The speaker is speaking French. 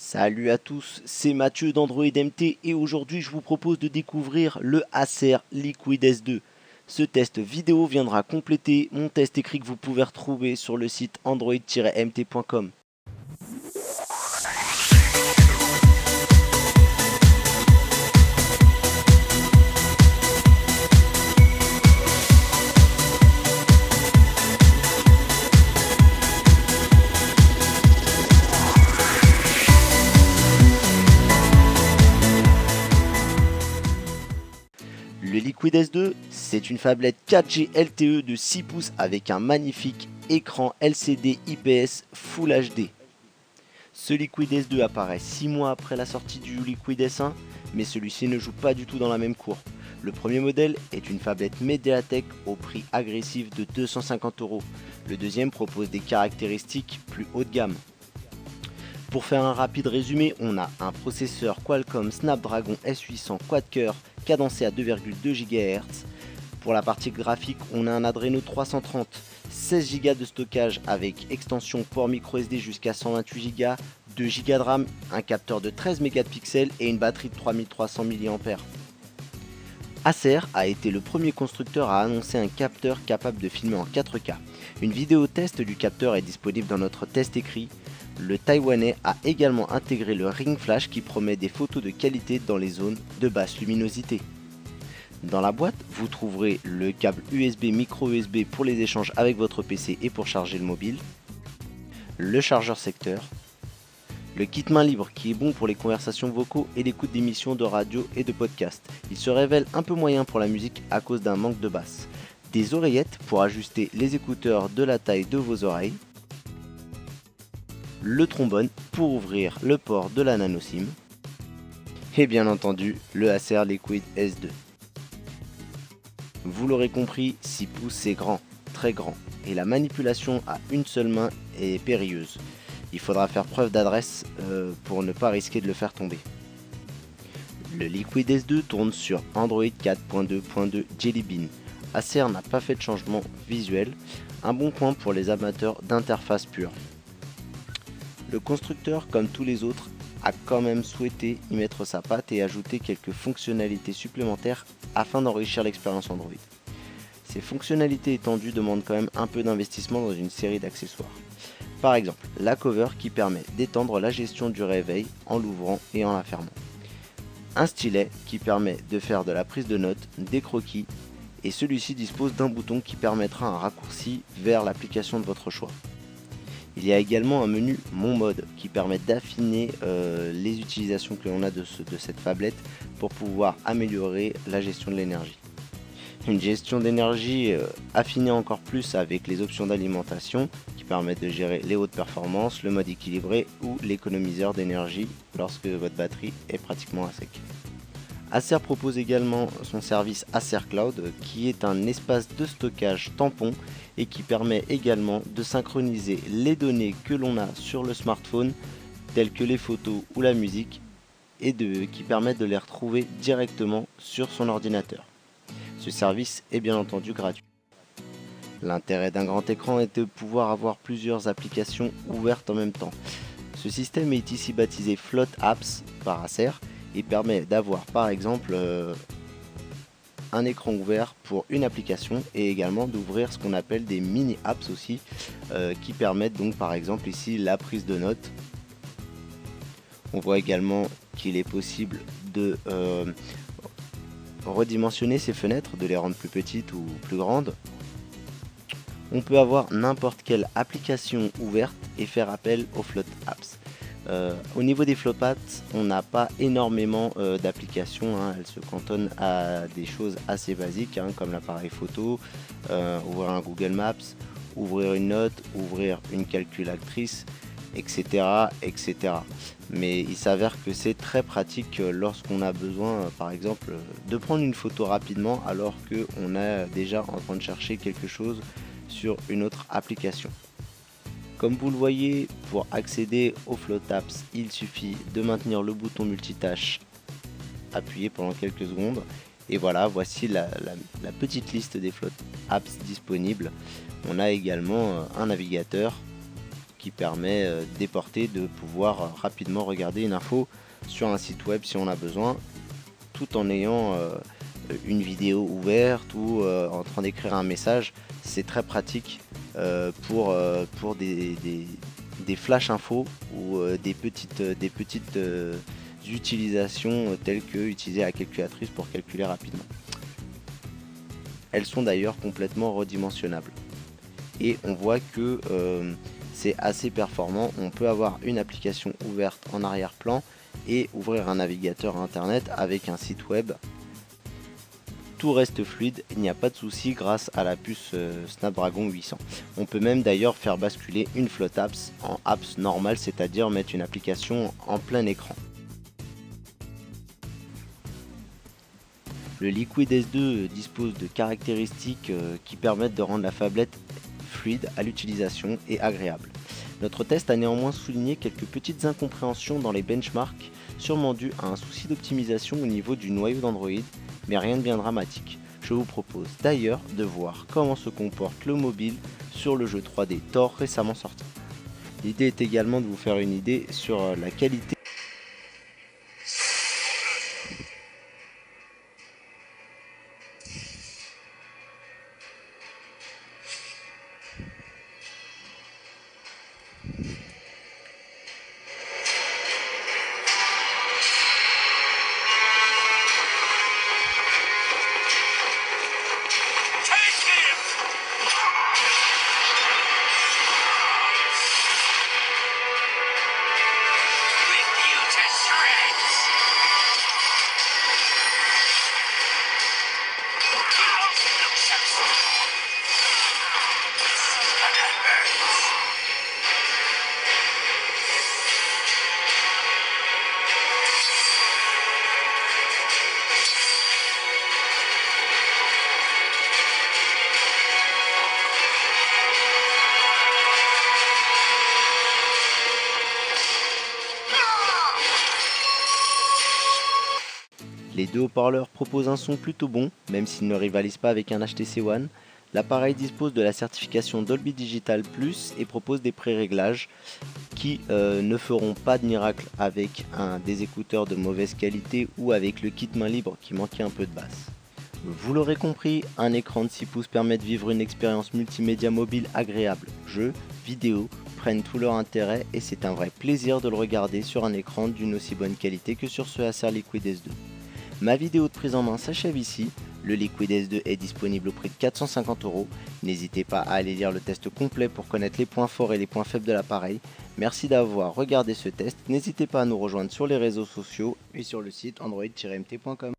Salut à tous, c'est Mathieu d'Android MT et aujourd'hui je vous propose de découvrir le Acer Liquid S2. Ce test vidéo viendra compléter mon test écrit que vous pouvez retrouver sur le site android-mt.com. Le Liquid S2, c'est une phablette 4G LTE de 6 pouces avec un magnifique écran LCD IPS Full HD. Ce Liquid S2 apparaît 6 mois après la sortie du Liquid S1, mais celui-ci ne joue pas du tout dans la même cour. Le premier modèle est une phablette Mediatek au prix agressif de 250 €. Le deuxième propose des caractéristiques plus haut de gamme. Pour faire un rapide résumé, on a un processeur Qualcomm Snapdragon S800 quad-core cadencé à 2,2 GHz. Pour la partie graphique, on a un Adreno 330, 16 Go de stockage avec extension port micro SD jusqu'à 128 Go, 2 Go de RAM, un capteur de 13 mégapixels et une batterie de 3300 mAh. Acer a été le premier constructeur à annoncer un capteur capable de filmer en 4K. Une vidéo test du capteur est disponible dans notre test écrit. Le Taïwanais a également intégré le Ring Flash qui promet des photos de qualité dans les zones de basse luminosité. Dans la boîte, vous trouverez le câble USB micro USB pour les échanges avec votre PC et pour charger le mobile, le chargeur secteur, le kit main libre qui est bon pour les conversations vocaux et l'écoute d'émissions de radio et de podcast. Il se révèle un peu moyen pour la musique à cause d'un manque de basse. Des oreillettes pour ajuster les écouteurs de la taille de vos oreilles, le trombone pour ouvrir le port de la nano SIM et bien entendu le Acer Liquid S2. Vous l'aurez compris, 6 pouces c'est grand, très grand, et la manipulation à une seule main est périlleuse. Il faudra faire preuve d'adresse pour ne pas risquer de le faire tomber. Le Liquid S2 tourne sur Android 4.2.2 Jelly Bean. Acer n'a pas fait de changement visuel, un bon point pour les amateurs d'interface pure. Le constructeur, comme tous les autres, a quand même souhaité y mettre sa patte et ajouter quelques fonctionnalités supplémentaires afin d'enrichir l'expérience Android. Ces fonctionnalités étendues demandent quand même un peu d'investissement dans une série d'accessoires. Par exemple, la cover qui permet d'étendre la gestion du réveil en l'ouvrant et en la fermant. Un stylet qui permet de faire de la prise de notes, des croquis, et celui-ci dispose d'un bouton qui permettra un raccourci vers l'application de votre choix. Il y a également un menu Mon mode qui permet d'affiner les utilisations que l'on a de cette phablette pour pouvoir améliorer la gestion de l'énergie. Une gestion d'énergie affinée encore plus avec les options d'alimentation qui permettent de gérer les hautes performances, le mode équilibré ou l'économiseur d'énergie lorsque votre batterie est pratiquement à sec. Acer propose également son service Acer Cloud qui est un espace de stockage tampon et qui permet également de synchroniser les données que l'on a sur le smartphone telles que les photos ou la musique et qui permettent de les retrouver directement sur son ordinateur. Ce service est bien entendu gratuit. L'intérêt d'un grand écran est de pouvoir avoir plusieurs applications ouvertes en même temps. Ce système est ici baptisé Float Apps par Acer et permet d'avoir par exemple un écran ouvert pour une application et également d'ouvrir ce qu'on appelle des mini apps aussi qui permettent donc par exemple ici la prise de notes. On voit également qu'il est possible de redimensionner ces fenêtres, de les rendre plus petites ou plus grandes. On peut avoir n'importe quelle application ouverte et faire appel aux Float Apps. Au niveau des Float Apps, on n'a pas énormément d'applications, elles se cantonnent à des choses assez basiques comme l'appareil photo, ouvrir un Google Maps, ouvrir une note, ouvrir une calculatrice, etc. etc. Mais il s'avère que c'est très pratique lorsqu'on a besoin par exemple de prendre une photo rapidement alors qu'on est déjà en train de chercher quelque chose sur une autre application. Comme vous le voyez, pour accéder aux Float Apps, il suffit de maintenir le bouton multitâche appuyé pendant quelques secondes. Et voilà, voici la petite liste des Float Apps disponibles. On a également un navigateur qui permet dès portée de pouvoir rapidement regarder une info sur un site web si on a besoin, tout en ayant une vidéo ouverte ou en train d'écrire un message. C'est très pratique pour des flash infos ou des petites utilisations telles que utiliser la calculatrice pour calculer rapidement. Elles sont d'ailleurs complètement redimensionnables et on voit que c'est assez performant. On peut avoir une application ouverte en arrière-plan et ouvrir un navigateur internet avec un site web. Tout reste fluide, il n'y a pas de souci grâce à la puce Snapdragon 800. On peut même d'ailleurs faire basculer une flotte apps en apps normale, c'est-à-dire mettre une application en plein écran. Le Liquid S2 dispose de caractéristiques qui permettent de rendre la phablette fluide à l'utilisation et agréable. Notre test a néanmoins souligné quelques petites incompréhensions dans les benchmarks, sûrement dues à un souci d'optimisation au niveau du noyau d'Android, mais rien de bien dramatique. Je vous propose d'ailleurs de voir comment se comporte le mobile sur le jeu 3D Thor récemment sorti. L'idée est également de vous faire une idée sur la qualité. Les deux haut-parleurs proposent un son plutôt bon, même s'ils ne rivalisent pas avec un HTC One. L'appareil dispose de la certification Dolby Digital Plus et propose des pré-réglages qui ne feront pas de miracle avec des écouteurs de mauvaise qualité ou avec le kit main libre qui manquait un peu de basse. Vous l'aurez compris, un écran de 6 pouces permet de vivre une expérience multimédia mobile agréable. Jeux, vidéos prennent tout leur intérêt et c'est un vrai plaisir de le regarder sur un écran d'une aussi bonne qualité que sur ce Acer Liquid S2. Ma vidéo de prise en main s'achève ici. Le Liquid S2 est disponible au prix de 450 €. N'hésitez pas à aller lire le test complet pour connaître les points forts et les points faibles de l'appareil. Merci d'avoir regardé ce test. N'hésitez pas à nous rejoindre sur les réseaux sociaux et sur le site android-mt.com.